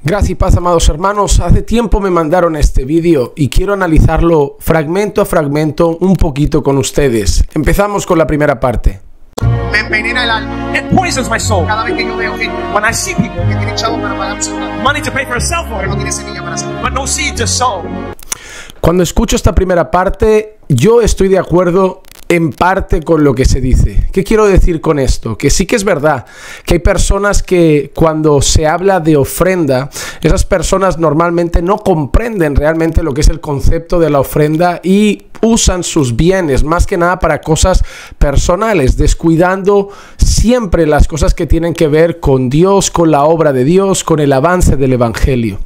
Gracias y paz, amados hermanos. Hace tiempo me mandaron este vídeo y quiero analizarlo fragmento a fragmento un poquito con ustedes. Empezamos con la primera parte. Me envenena el alma. It poisons my soul. Cada vez que yo veo gente When I see people, que tiene chavos para pagar un celular, money to pay for a cell pero phone, no tiene semilla para hacer. but no seed to sow. Cuando escucho esta primera parte, yo estoy de acuerdo en parte con lo que se dice. ¿Qué quiero decir con esto? Que sí que es verdad que hay personas que cuando se habla de ofrenda, esas personas normalmente no comprenden realmente lo que es el concepto de la ofrenda y usan sus bienes más que nada para cosas personales, descuidando siempre las cosas que tienen que ver con Dios, con la obra de Dios, con el avance del Evangelio.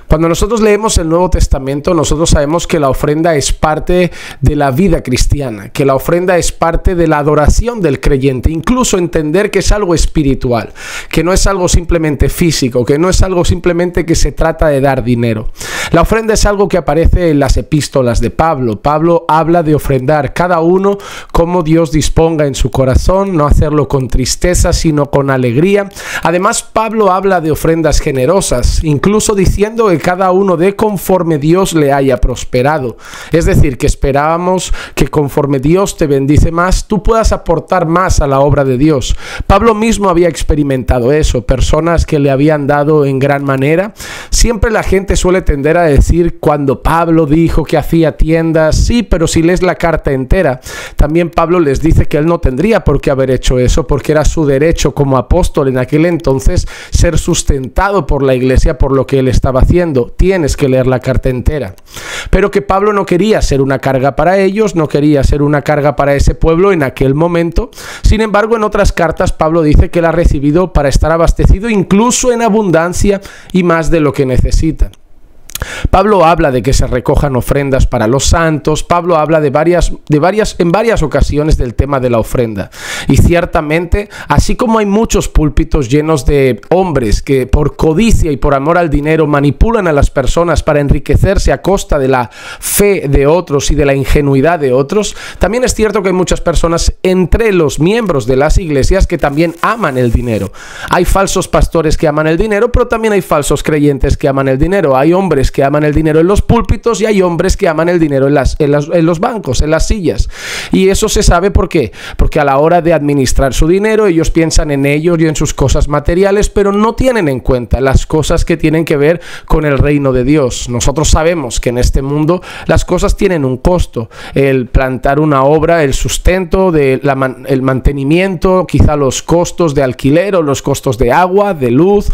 Cuando nosotros leemos el Nuevo Testamento, nosotros sabemos que la ofrenda es parte de la vida cristiana, que la ofrenda es parte de la adoración del creyente, incluso entender que es algo espiritual, que no es algo simplemente físico, que no es algo simplemente que se trata de dar dinero. La ofrenda es algo que aparece en las epístolas de Pablo. Pablo habla de ofrendar cada uno como Dios disponga en su corazón, no hacerlo con tristeza, sino con alegría. Además, Pablo habla de ofrendas generosas, incluso diciendo que cada uno dé conforme Dios le haya prosperado. Es decir, que esperábamos que conforme Dios te bendice más, tú puedas aportar más a la obra de Dios. Pablo mismo había experimentado eso, personas que le habían dado en gran manera. Siempre la gente suele tender a decir, cuando Pablo dijo que hacía tiendas, sí, pero si lees la carta entera, también Pablo les dice que él no tendría por qué haber hecho eso, porque era su derecho como apóstol en aquel entonces ser sustentado por la iglesia por lo que él estaba haciendo. Tienes que leer la carta entera. Pero que Pablo no quería ser una carga para ellos, no quería ser una carga para ese pueblo en aquel momento. Sin embargo, en otras cartas Pablo dice que él ha recibido para estar abastecido incluso en abundancia y más de lo que necesitan. Pablo habla de que se recojan ofrendas para los santos. Pablo habla en varias ocasiones del tema de la ofrenda. Y ciertamente, así como hay muchos púlpitos llenos de hombres que por codicia y por amor al dinero manipulan a las personas para enriquecerse a costa de la fe de otros y de la ingenuidad de otros, también es cierto que hay muchas personas entre los miembros de las iglesias que también aman el dinero. Hay falsos pastores que aman el dinero, pero también hay falsos creyentes que aman el dinero. Hay hombres que aman el dinero en los púlpitos y hay hombres que aman el dinero en los bancos, en las sillas. Y eso se sabe ¿por qué? Porque a la hora de administrar su dinero, ellos piensan en ellos y en sus cosas materiales, pero no tienen en cuenta las cosas que tienen que ver con el reino de Dios. Nosotros sabemos que en este mundo las cosas tienen un costo. El plantar una obra, el sustento, el mantenimiento, quizá los costos de alquiler o los costos de agua, de luz,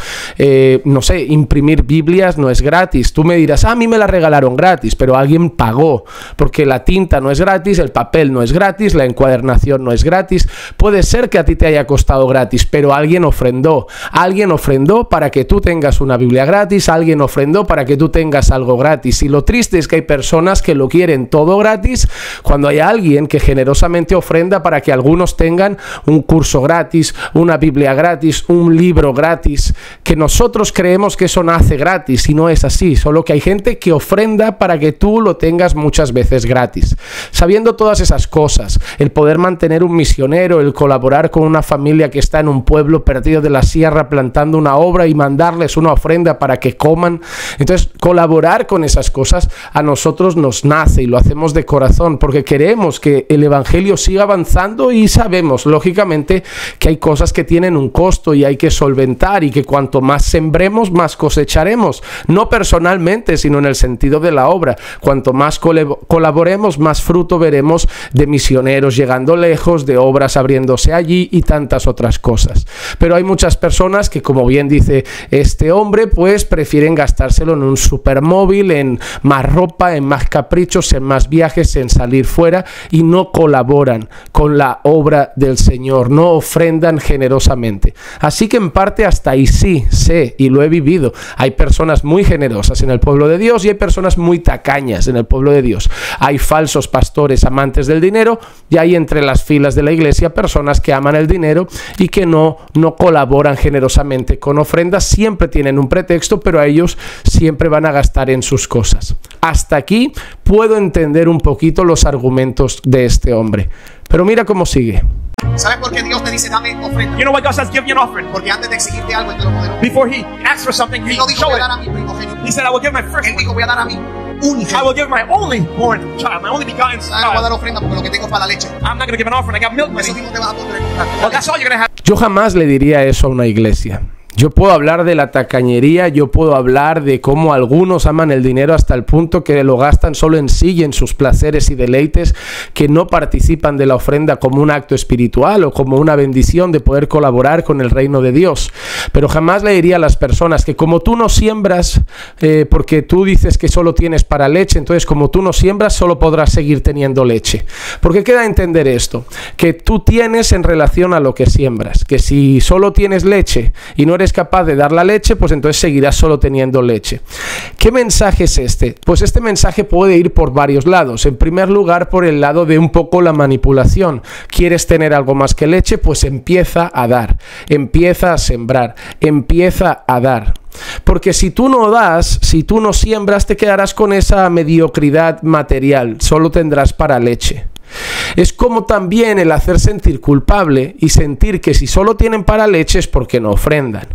no sé, imprimir Biblias no es gratis. Tú me dirás, a mí me la regalaron gratis, pero alguien pagó, porque la tinta no es gratis, el papel no es gratis, la encuadernación no es gratis. Puede ser que a ti te haya costado gratis, pero alguien ofrendó. Alguien ofrendó para que tú tengas una Biblia gratis, alguien ofrendó para que tú tengas algo gratis. Y lo triste es que hay personas que lo quieren todo gratis, cuando hay alguien que generosamente ofrenda para que algunos tengan un curso gratis, una Biblia gratis, un libro gratis, que nosotros creemos que eso nace gratis y no es así. Solo que hay gente que ofrenda para que tú lo tengas muchas veces gratis. Sabiendo todas esas cosas, el poder mantener un misionero, el colaborar con una familia que está en un pueblo perdido de la sierra plantando una obra y mandarles una ofrenda para que coman. Entonces, colaborar con esas cosas a nosotros nos nace y lo hacemos de corazón porque queremos que el evangelio siga avanzando y sabemos, lógicamente, que hay cosas que tienen un costo y hay que solventar y que cuanto más sembremos, más cosecharemos. No personalmente, sino en el sentido de la obra. Cuanto más colaboremos, más fruto veremos de misioneros llegando lejos, de obras abriéndose allí y tantas otras cosas. Pero hay muchas personas que, como bien dice este hombre, pues prefieren gastárselo en un supermóvil, en más ropa, en más caprichos, en más viajes, en salir fuera y no colaboran con la obra del Señor, no ofrendan generosamente. Así que en parte hasta ahí sí sé y lo he vivido. Hay personas muy generosas en el pueblo de Dios y hay personas muy tacañas en el pueblo de Dios. Hay falsos pastores amantes del dinero y hay entre las filas de la iglesia personas que aman el dinero y que no colaboran generosamente con ofrendas. Siempre tienen un pretexto, pero a ellos siempre van a gastar en sus cosas. Hasta aquí puedo entender un poquito los argumentos de este hombre. Pero mira cómo sigue. ¿Sabes por qué Dios te dice dame ofrenda? You know why God says give me an offering? Porque antes de exigirte algo, Él te lo modeló. Before he asks for something, he Él no dijo showed voy a dar it. a mi primogénito. He said, I will give my first. Él dijo voy a dar a mi I unigénito. will give my only born child, my only begotten No voy a dar child. ofrenda porque lo que tengo es para la leche. I'm not going to give an offering. I got milk money. Eso mismo te vas a poder comprar. Well, that's all you're going to have. Yo jamás le diría eso a una iglesia. Yo puedo hablar de la tacañería, yo puedo hablar de cómo algunos aman el dinero hasta el punto que lo gastan solo en sí y en sus placeres y deleites, que no participan de la ofrenda como un acto espiritual o como una bendición de poder colaborar con el reino de Dios. Pero jamás le diría a las personas que como tú no siembras, porque tú dices que solo tienes para leche, entonces como tú no siembras, solo podrás seguir teniendo leche. Porque queda a entender esto, que tú tienes en relación a lo que siembras, que si solo tienes leche y no eres capaz de dar la leche, pues entonces seguirás solo teniendo leche. ¿Qué mensaje es este? Pues este mensaje puede ir por varios lados. En primer lugar, por el lado de un poco la manipulación. ¿Quieres tener algo más que leche? Pues empieza a dar, empieza a sembrar, empieza a dar. Porque si tú no das, si tú no siembras, te quedarás con esa mediocridad material, solo tendrás para leche. Es como también el hacer sentir culpable y sentir que si solo tienen para leche es porque no ofrendan.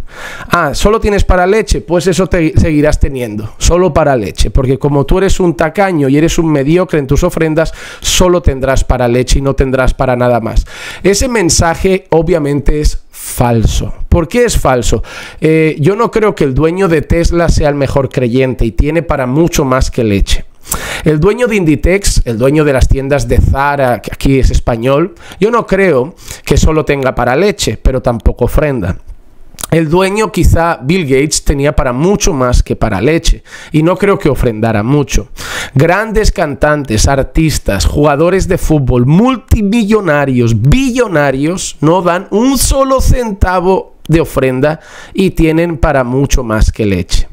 Ah, solo tienes para leche, pues eso te seguirás teniendo, solo para leche, porque como tú eres un tacaño y eres un mediocre en tus ofrendas, solo tendrás para leche y no tendrás para nada más. Ese mensaje obviamente es falso. ¿Por qué es falso? Yo no creo que el dueño de Tesla sea el mejor creyente y tiene para mucho más que leche. El dueño de Inditex, el dueño de las tiendas de Zara, que aquí es español, yo no creo que solo tenga para leche, pero tampoco ofrenda. El dueño, quizá Bill Gates, tenía para mucho más que para leche y no creo que ofrendara mucho. Grandes cantantes, artistas, jugadores de fútbol, multimillonarios, billonarios, no dan un solo centavo de ofrenda y tienen para mucho más que leche.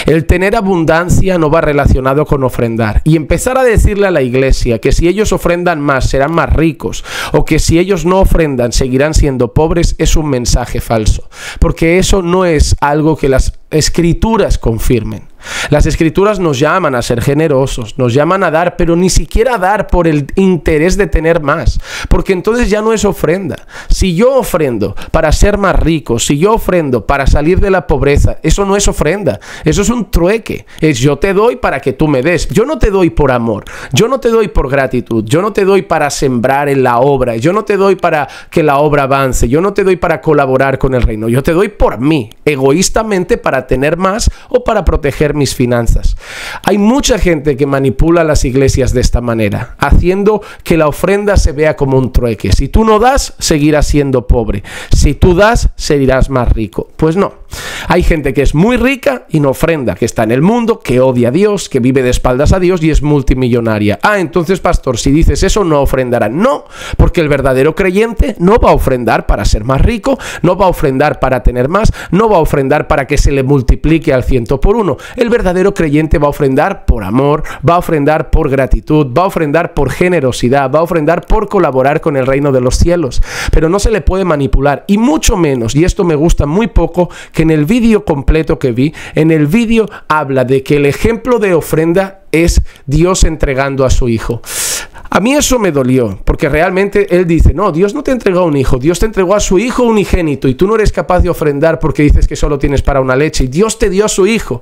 El tener abundancia no va relacionado con ofrendar. Y empezar a decirle a la iglesia que si ellos ofrendan más serán más ricos o que si ellos no ofrendan seguirán siendo pobres es un mensaje falso. Porque eso no es algo que las escrituras confirmen. Las escrituras nos llaman a ser generosos, nos llaman a dar, pero ni siquiera a dar por el interés de tener más, porque entonces ya no es ofrenda. Si yo ofrendo para ser más rico, si yo ofrendo para salir de la pobreza, eso no es ofrenda, eso es un trueque. Es yo te doy para que tú me des. Yo no te doy por amor, yo no te doy por gratitud, yo no te doy para sembrar en la obra, yo no te doy para que la obra avance, yo no te doy para colaborar con el reino, yo te doy por mí, egoístamente, para tener más o para proteger mis finanzas. Hay mucha gente que manipula las iglesias de esta manera, haciendo que la ofrenda se vea como un trueque. Si tú no das, seguirás siendo pobre. Si tú das, seguirás más rico. Pues no. Hay gente que es muy rica y no ofrenda, que está en el mundo, que odia a Dios, que vive de espaldas a Dios y es multimillonaria. Ah, entonces, pastor, si dices eso, no ofrendarán. No, porque el verdadero creyente no va a ofrendar para ser más rico, no va a ofrendar para tener más, no va a ofrendar para que se le multiplique al 100 por 1. El verdadero creyente va a ofrendar por amor, va a ofrendar por gratitud, va a ofrendar por generosidad, va a ofrendar por colaborar con el reino de los cielos. Pero no se le puede manipular, y mucho menos, y esto me gusta muy poco, que en el vídeo completo que vi, en el vídeo habla de que el ejemplo de ofrenda es Dios entregando a su hijo. A mí eso me dolió, porque realmente él dice, no, Dios no te entregó a un hijo, Dios te entregó a su hijo unigénito y tú no eres capaz de ofrendar porque dices que solo tienes para una leche y Dios te dio a su hijo.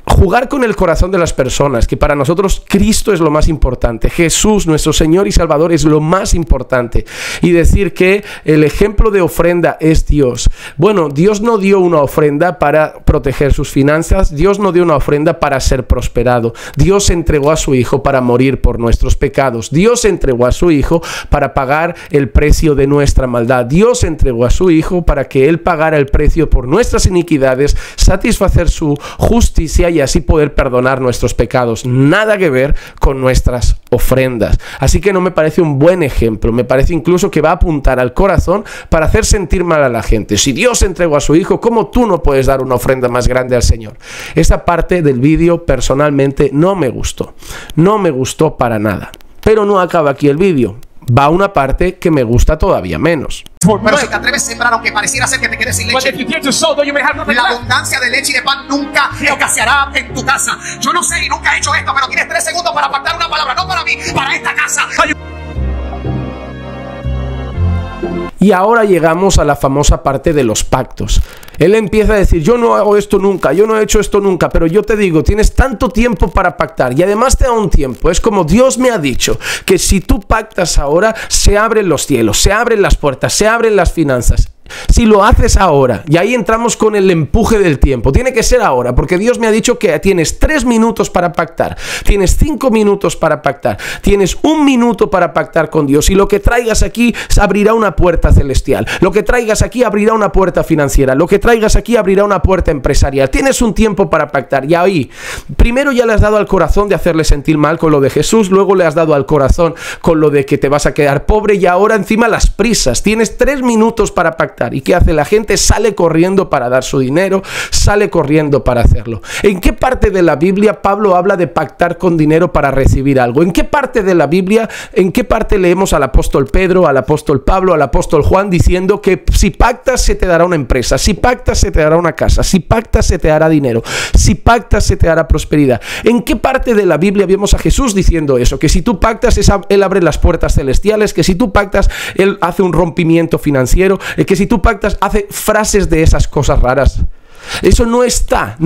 Jugar con el corazón de las personas, que para nosotros Cristo es lo más importante, Jesús, nuestro Señor y Salvador, es lo más importante, y decir que el ejemplo de ofrenda es Dios. Bueno, Dios no dio una ofrenda para proteger sus finanzas, Dios no dio una ofrenda para ser prosperado, Dios entregó a su Hijo para morir por nuestros pecados, Dios entregó a su Hijo para pagar el precio de nuestra maldad, Dios entregó a su Hijo para que Él pagara el precio por nuestras iniquidades, satisfacer su justicia y así poder perdonar nuestros pecados. Nada que ver con nuestras ofrendas. Así que no me parece un buen ejemplo. Me parece incluso que va a apuntar al corazón para hacer sentir mal a la gente. Si Dios entregó a su Hijo, ¿cómo tú no puedes dar una ofrenda más grande al Señor? Esa parte del vídeo personalmente no me gustó. No me gustó para nada. Pero no acaba aquí el vídeo. Va una parte que me gusta todavía menos. Pero si te atreves a sembrar, aunque pareciera ser que te quedes sin But leche, if you dare to sow, though you may have nothing la left. abundancia de leche y de pan nunca escaseará en tu casa. Yo no sé y nunca he hecho esto, pero tienes 3 segundos para apartar una palabra, no para mí, para esta casa. Y ahora llegamos a la famosa parte de los pactos. Él empieza a decir, yo no hago esto nunca, yo no he hecho esto nunca, pero yo te digo, tienes tanto tiempo para pactar y además te da un tiempo. Es como Dios me ha dicho que si tú pactas ahora, se abren los cielos, se abren las puertas, se abren las finanzas. Si lo haces ahora, y ahí entramos con el empuje del tiempo, tiene que ser ahora, porque Dios me ha dicho que tienes 3 minutos para pactar, tienes 5 minutos para pactar, tienes 1 minuto para pactar con Dios, y lo que traigas aquí abrirá una puerta celestial, lo que traigas aquí abrirá una puerta financiera, lo que traigas aquí abrirá una puerta empresarial. Tienes un tiempo para pactar, y ahí, primero ya le has dado al corazón de hacerle sentir mal con lo de Jesús, luego le has dado al corazón con lo de que te vas a quedar pobre, y ahora encima las prisas. Tienes 3 minutos para pactar. ¿Y qué hace la gente? Sale corriendo para dar su dinero, sale corriendo para hacerlo. ¿En qué parte de la Biblia Pablo habla de pactar con dinero para recibir algo? ¿En qué parte de la Biblia, en qué parte leemos al apóstol Pedro, al apóstol Pablo, al apóstol Juan diciendo que si pactas se te dará una empresa, si pactas se te dará una casa, si pactas se te dará dinero, si pactas se te dará prosperidad? ¿En qué parte de la Biblia vemos a Jesús diciendo eso? Que si tú pactas, Él abre las puertas celestiales, que si tú pactas, Él hace un rompimiento financiero, que si tú pactas, hace frases de esas cosas raras. Eso no está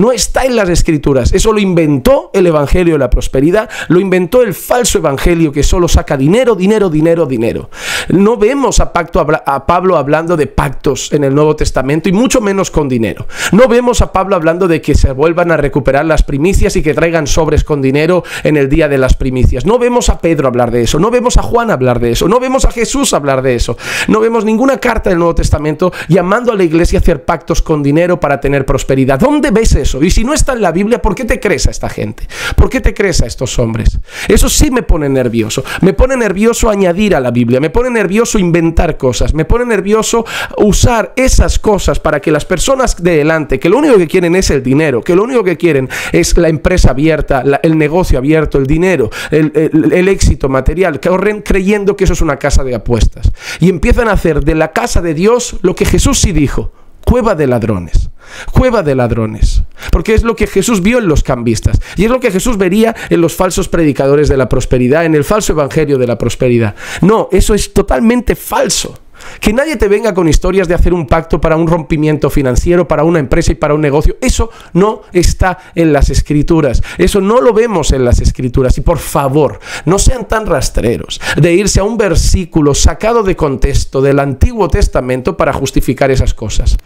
en las escrituras. Eso lo inventó el evangelio de la prosperidad, lo inventó el falso evangelio que solo saca dinero, dinero, dinero, dinero. No vemos a Pablo hablando de pactos en el Nuevo Testamento, y mucho menos con dinero. No vemos a Pablo hablando de que se vuelvan a recuperar las primicias y que traigan sobres con dinero en el día de las primicias. No vemos a Pedro hablar de eso, no vemos a Juan hablar de eso, no vemos a Jesús hablar de eso. No vemos ninguna carta del Nuevo Testamento llamando a la iglesia a hacer pactos con dinero para tener prosperidad. ¿Dónde ves eso? Y si no está en la Biblia, ¿por qué te crees a esta gente? ¿Por qué te crees a estos hombres? Eso sí me pone nervioso. Me pone nervioso añadir a la Biblia, me pone nervioso inventar cosas, me pone nervioso usar esas cosas para que las personas de delante, que lo único que quieren es el dinero, que lo único que quieren es la empresa abierta, el negocio abierto, el dinero, el éxito material, corren creyendo que eso es una casa de apuestas. Y empiezan a hacer de la casa de Dios lo que Jesús sí dijo: cueva de ladrones. Cueva de ladrones, porque es lo que Jesús vio en los cambistas y es lo que Jesús vería en los falsos predicadores de la prosperidad, en el falso evangelio de la prosperidad. No, eso es totalmente falso. Que nadie te venga con historias de hacer un pacto para un rompimiento financiero, para una empresa y para un negocio. Eso no está en las escrituras. Eso no lo vemos en las escrituras. Y por favor, no sean tan rastreros de irse a un versículo sacado de contexto del Antiguo Testamento para justificar esas cosas.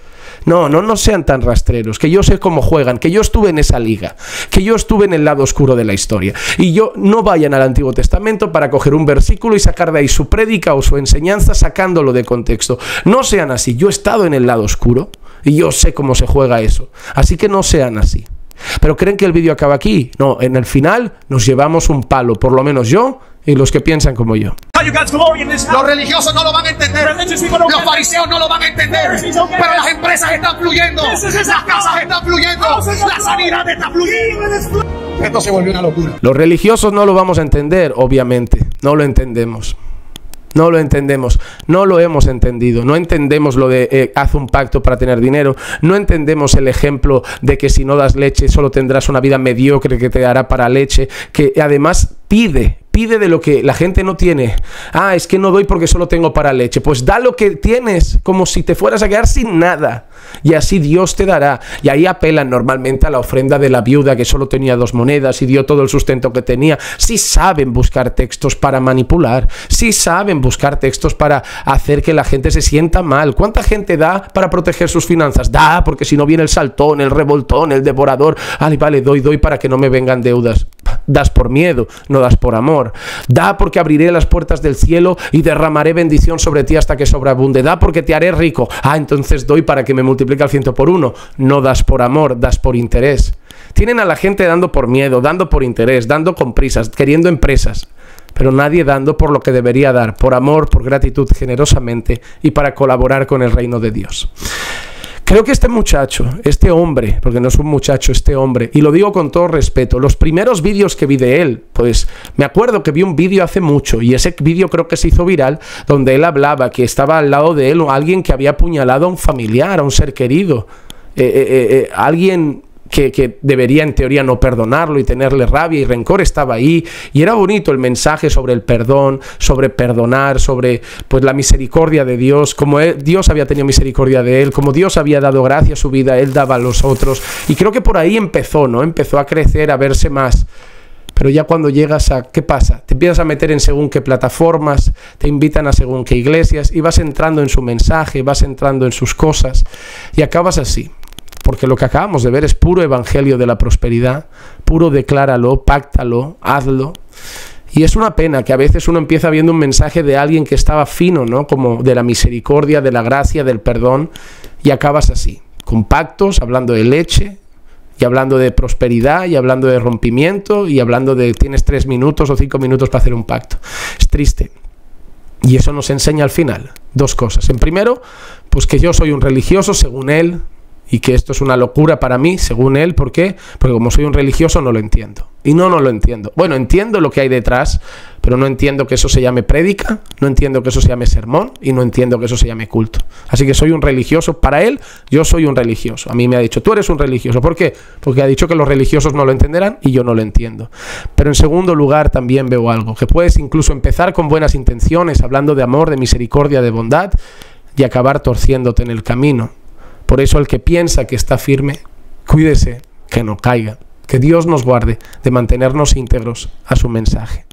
No sean tan rastreros, que yo sé cómo juegan, que yo estuve en esa liga, que yo estuve en el lado oscuro de la historia. Y yo no vayan al Antiguo Testamento para coger un versículo y sacar de ahí su prédica o su enseñanza sacándolo de contexto. No sean así. Yo he estado en el lado oscuro y yo sé cómo se juega eso. Así que no sean así. ¿Pero creen que el vídeo acaba aquí? No, en el final nos llevamos un palo, por lo menos yo y los que piensan como yo. Los religiosos no lo van a entender, los fariseos no lo van a entender, pero las empresas están fluyendo, las casas están fluyendo, la sanidad está fluyendo. Esto se volvió una locura. Los religiosos no lo vamos a entender, obviamente, no lo entendemos. No lo entendemos, no lo hemos entendido, no entendemos lo de haz un pacto para tener dinero, no entendemos el ejemplo de que si no das leche solo tendrás una vida mediocre que te dará para leche, que además pide de lo que la gente no tiene. Es que no doy porque solo tengo para leche. Pues da lo que tienes, como si te fueras a quedar sin nada. Y así Dios te dará. Y ahí apelan normalmente a la ofrenda de la viuda que solo tenía 2 monedas y dio todo el sustento que tenía. Sí saben buscar textos para manipular. Sí saben buscar textos para hacer que la gente se sienta mal. ¿Cuánta gente da para proteger sus finanzas? Da, porque si no viene el saltón, el revoltón, el devorador. Vale, doy para que no me vengan deudas. Das por miedo, no das por amor. Da porque abriré las puertas del cielo y derramaré bendición sobre ti hasta que sobreabunde. Da porque te haré rico. Entonces doy para que me multiplique al 100 por 1. No das por amor, das por interés. Tienen a la gente dando por miedo, dando por interés, dando con prisas, queriendo empresas. Pero nadie dando por lo que debería dar, por amor, por gratitud, generosamente y para colaborar con el reino de Dios. Creo que este muchacho, este hombre, porque no es un muchacho, este hombre, y lo digo con todo respeto, los primeros vídeos que vi de él, pues me acuerdo que vi un vídeo hace mucho y ese vídeo creo que se hizo viral, donde él hablaba que estaba al lado de él alguien que había apuñalado a un familiar, a un ser querido, alguien que debería en teoría no perdonarlo y tenerle rabia y rencor, estaba ahí, y era bonito el mensaje sobre el perdón, sobre perdonar, sobre pues la misericordia de Dios, como Dios había tenido misericordia de él, como Dios había dado gracia a su vida, él daba a los otros, y creo que por ahí empezó, ¿no? Empezó a crecer, a verse más. Pero ya cuando llegas a... ¿Qué pasa? Te empiezas a meter en según qué plataformas, te invitan a según qué iglesias, y vas entrando en su mensaje, vas entrando en sus cosas, y acabas así. Porque lo que acabamos de ver es puro evangelio de la prosperidad, puro decláralo, páctalo, hazlo. Y es una pena que a veces uno empieza viendo un mensaje de alguien que estaba fino, ¿no? Como de la misericordia, de la gracia, del perdón, y acabas así, con pactos, hablando de leche, y hablando de prosperidad, y hablando de rompimiento, y hablando de tienes 3 minutos o 5 minutos para hacer un pacto. Es triste. Y eso nos enseña al final 2 cosas. En primero, pues que yo soy un religioso según él, y que esto es una locura para mí, según él. ¿Por qué? Porque como soy un religioso no lo entiendo. Y no lo entiendo. Bueno, entiendo lo que hay detrás, pero no entiendo que eso se llame prédica, no entiendo que eso se llame sermón, y no entiendo que eso se llame culto. Así que soy un religioso. Para él, yo soy un religioso. A mí me ha dicho, tú eres un religioso. ¿Por qué? Porque ha dicho que los religiosos no lo entenderán y yo no lo entiendo. Pero en segundo lugar también veo algo, que puedes incluso empezar con buenas intenciones, hablando de amor, de misericordia, de bondad, y acabar torciéndote en el camino. Por eso el que piensa que está firme, cuídese que no caiga. Que Dios nos guarde de mantenernos íntegros a su mensaje.